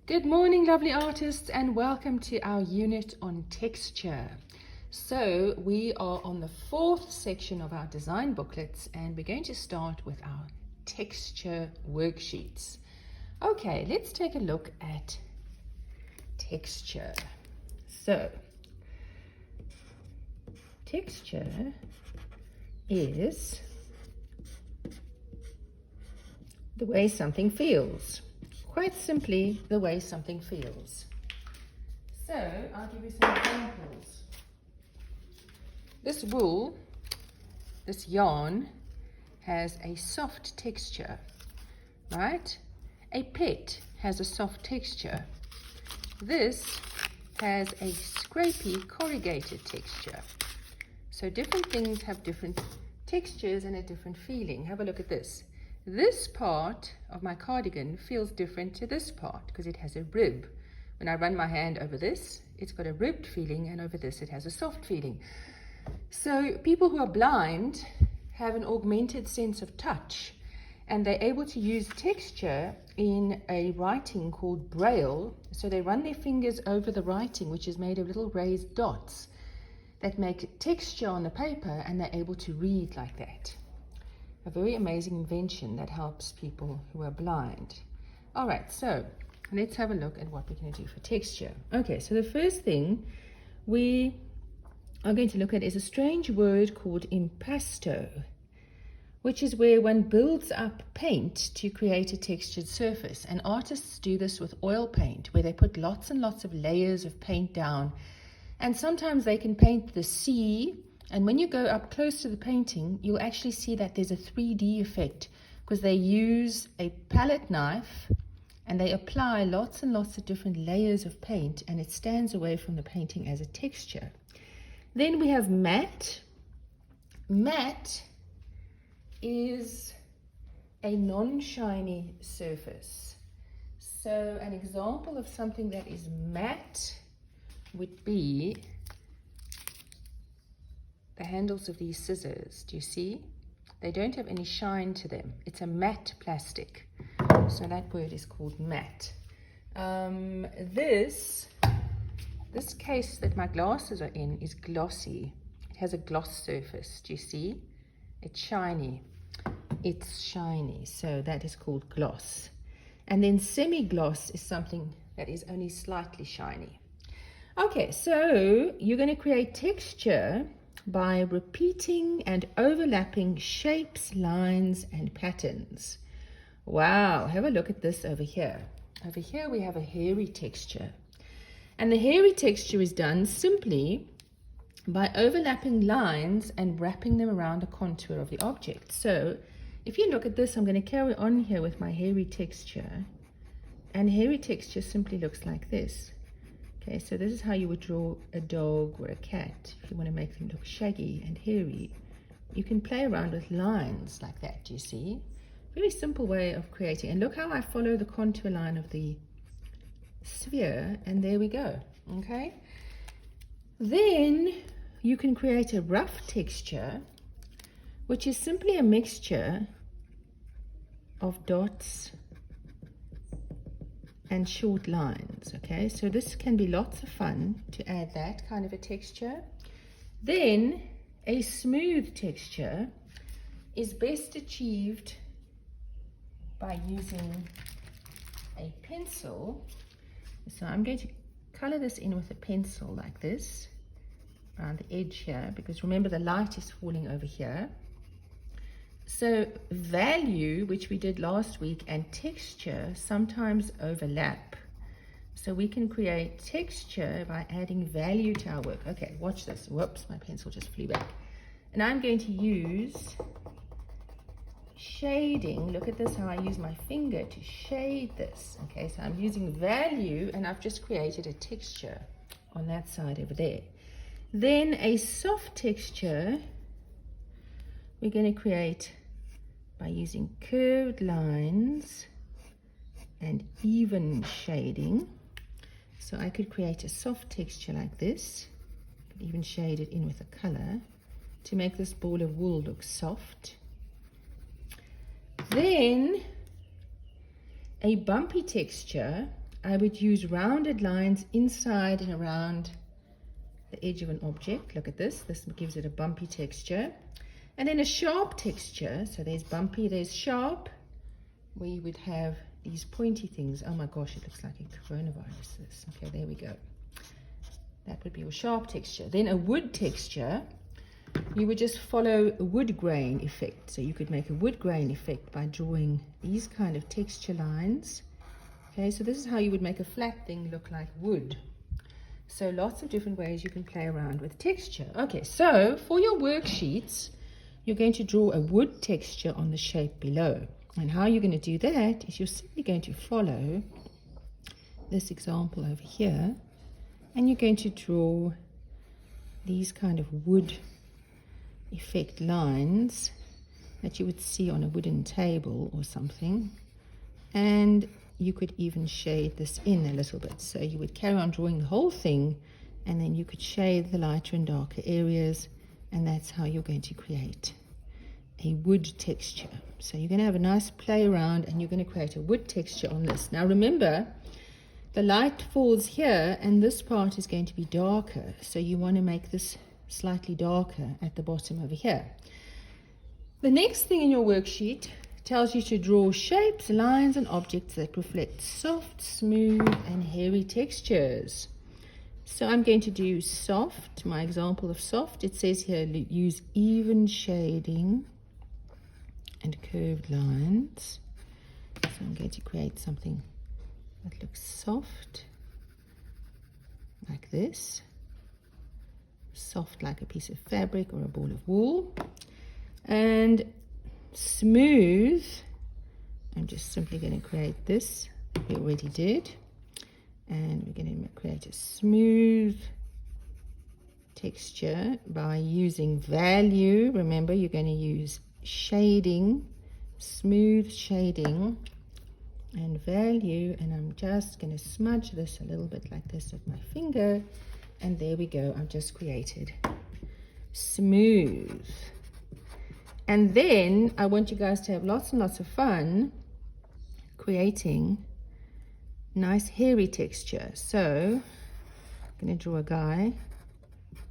Good morning, lovely artists, and welcome to our unit on texture. So we are on the fourth section of our design booklets, and we're going to start with our texture worksheets. Okay, let's take a look at texture. So texture is the way something feels. Quite simply, the way something feels. So, I'll give you some examples. This wool, this yarn, has a soft texture, right? A pet has a soft texture. This has a scrapey, corrugated texture. So different things have different textures and a different feeling. Have a look at this. This part of my cardigan feels different to this part because it has a rib. When I run my hand over this, it's got a ribbed feeling, and over this it has a soft feeling. So people who are blind have an augmented sense of touch, and they're able to use texture in a writing called Braille. So they run their fingers over the writing, which is made of little raised dots that make texture on the paper, and they're able to read like that. A very amazing invention that helps people who are blind. All right, so let's have a look at what we're going to do for texture. Okay, so the first thing we are going to look at is a strange word called impasto, which is where one builds up paint to create a textured surface. And artists do this with oil paint, where they put lots and lots of layers of paint down. And sometimes they can paint the sea. And when you go up close to the painting, you'll actually see that there's a 3D effect because they use a palette knife and they apply lots and lots of different layers of paint, and it stands away from the painting as a texture. Then we have matte. Matte is a non-shiny surface. So an example of something that is matte would be the handles of these scissors. Do you see? They don't have any shine to them. It's a matte plastic. So that word is called matte. This case that my glasses are in is glossy. It has a gloss surface. Do you see? It's shiny. It's shiny. So that is called gloss. And then semi-gloss is something that is only slightly shiny. Okay, so you're going to create texture by repeating and overlapping shapes, lines, and patterns. Wow, have a look at this over here. Over here we have a hairy texture. And the hairy texture is done simply by overlapping lines and wrapping them around the contour of the object. So if you look at this, I'm going to carry on here with my hairy texture. And hairy texture simply looks like this. Okay, so this is how you would draw a dog or a cat. If you want to make them look shaggy and hairy, you can play around with lines like that. Do you see? Very simple way of creating. And look how I follow the contour line of the sphere, and there we go. Okay. Then you can create a rough texture, which is simply a mixture of dots and short lines. Okay, so this can be lots of fun to add that kind of a texture. Then a smooth texture is best achieved by using a pencil. So I'm going to color this in with a pencil like this around the edge here, because remember the light is falling over here. So value, which we did last week, and texture sometimes overlap. So we can create texture by adding value to our work. Okay, watch this. Whoops, my pencil just flew back. And I'm going to use shading. Look at this, how I use my finger to shade this. Okay, so I'm using value, and I've just created a texture on that side over there. Then a soft texture we're going to create by using curved lines and even shading. So I could create a soft texture like this. I could even shade it in with a color to make this ball of wool look soft. Then a bumpy texture I would use rounded lines inside and around the edge of an object. Look at this. This gives it a bumpy texture. And then a sharp texture. So there's bumpy, there's sharp, where you would have these pointy things. Oh my gosh, it looks like a coronavirus. Okay, there we go. That would be your sharp texture. Then a wood texture, you would just follow a wood grain effect. So you could make a wood grain effect by drawing these kind of texture lines. Okay, so this is how you would make a flat thing look like wood. So lots of different ways you can play around with texture. Okay, so for your worksheets, you're going to draw a wood texture on the shape below. And how you're going to do that is you're simply going to follow this example over here, and you're going to draw these kind of wood effect lines that you would see on a wooden table or something. And you could even shade this in a little bit. So you would carry on drawing the whole thing, and then you could shade the lighter and darker areas, and that's how you're going to create a wood texture. So you're going to have a nice play around, and you're going to create a wood texture on this. Now remember, the light falls here, and this part is going to be darker. So you want to make this slightly darker at the bottom over here. The next thing in your worksheet tells you to draw shapes, lines, and objects that reflect soft, smooth, and hairy textures. So I'm going to do soft. My example of soft, it says here, use even shading and curved lines. So I'm going to create something that looks soft, like this. Soft like a piece of fabric or a ball of wool. And smooth, I'm just simply going to create this we already did, and we're going to create a smooth texture by using value. Remember, you're going to use shading, smooth shading and value, and I'm just going to smudge this a little bit like this with my finger, and there we go. I've just created smooth. And then I want you guys to have lots and lots of fun creating nice hairy texture. So I'm going to draw a guy,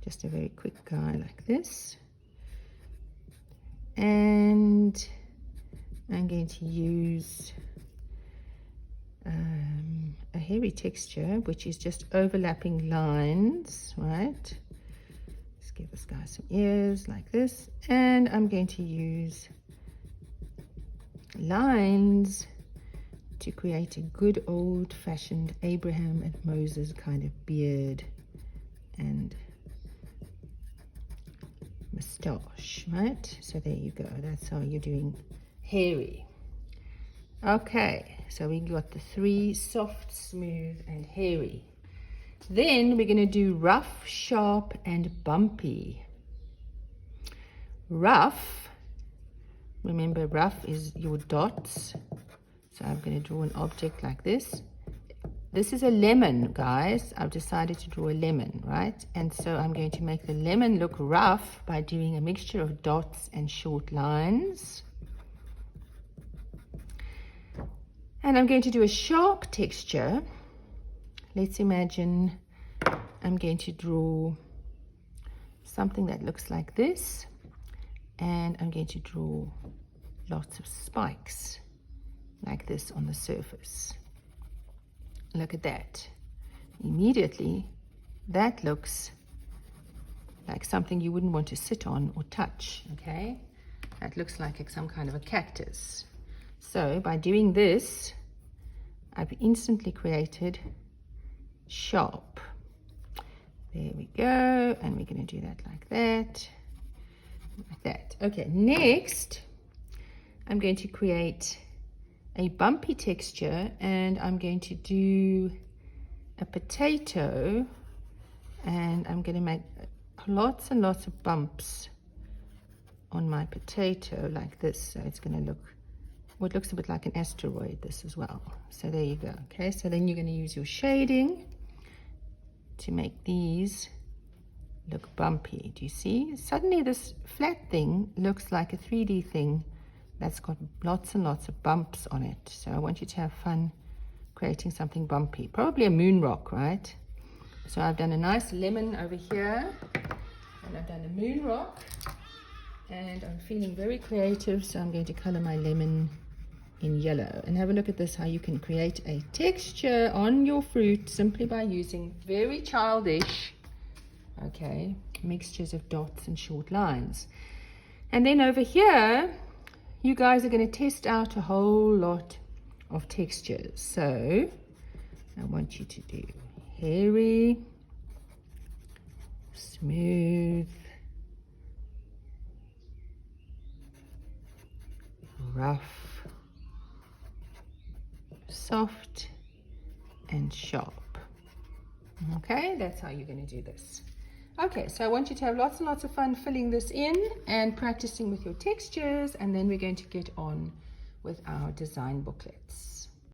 just a very quick guy like this. And I'm going to use a hairy texture, which is just overlapping lines, right? Let's give this guy some ears like this. And I'm going to use lines to create a good old-fashioned Abraham and Moses kind of beard and moustache, right? So there you go. That's how you're doing hairy. Okay, so we got the three: soft, smooth, and hairy. Then we're going to do rough, sharp, and bumpy. Rough, remember rough is your dots. So I'm going to draw an object like this. This is a lemon, guys. I've decided to draw a lemon, right? And so I'm going to make the lemon look rough by doing a mixture of dots and short lines. And I'm going to do a sharp texture. Let's imagine I'm going to draw something that looks like this. And I'm going to draw lots of spikes like this on the surface. Look at that. Immediately, that looks like something you wouldn't want to sit on or touch, okay? That looks like some kind of a cactus. So by doing this, I've instantly created sharp. There we go, and we're going to do that like that, like that. Okay, next, I'm going to create a bumpy texture, and I'm going to do a potato, and I'm going to make lots and lots of bumps on my potato like this. So it's going to look, well, it looks a bit like an asteroid, this as well. So there you go. Okay, so then you're going to use your shading to make these look bumpy. Do you see? Suddenly this flat thing looks like a 3D thing that's got lots and lots of bumps on it. So I want you to have fun creating something bumpy. Probably a moon rock, right? So I've done a nice lemon over here, and I've done a moon rock, and I'm feeling very creative, so I'm going to color my lemon in yellow. And have a look at this, how you can create a texture on your fruit simply by using very childish, okay, mixtures of dots and short lines. And then over here, you guys are going to test out a whole lot of textures. So I want you to do hairy, smooth, rough, soft, and sharp. Okay, that's how you're going to do this. Okay, so I want you to have lots and lots of fun filling this in and practicing with your textures, and then we're going to get on with our design booklets.